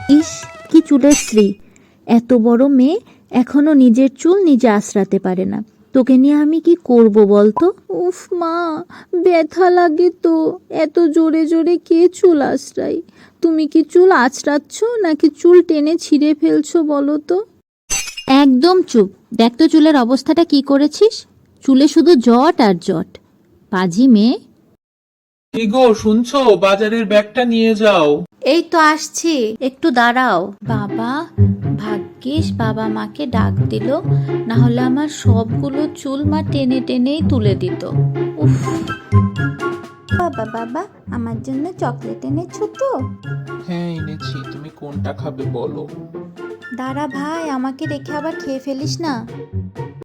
ইস, কি চুলের শ্রী! এত বড় মেয়ে এখনো নিজের চুল নিজে আঁচড়াতে পারে না। তোকে নিয়ে আমি কি করব বলতো? উফ মা, ব্যথা লাগে তো। এত জোরে জোরে কে চুল আঁচড়ায়? তুমি কি চুল আঁচড়াচ্ছ নাকি চুল টেনে ছিঁড়ে ফেলছো বলো তো? একদম চুপ! দেখ তো চুলের অবস্থাটা কি করেছিস। চুলে শুধু জট আর জট। পাজি মেয়ে। কি গো, শুনছো? বাজারের ব্যাগটা নিয়ে যাও। এই তো আসছি, একটু দাঁড়াও। বাবা, ভাগ্যিস বাবা মাকে ডাক দিল, না হলে আমার সবগুলো চুল মা টেনে টেনেই তুলে দিত। উফ! বাবা বাবা, আমার জন্য চকলেট এনেছো তো? হ্যাঁ এনেছি, তুমি কোনটা খাবে বলো। দাঁড়া ভাই, আমাকে রেখে আবার খেয়ে ফেলিস না।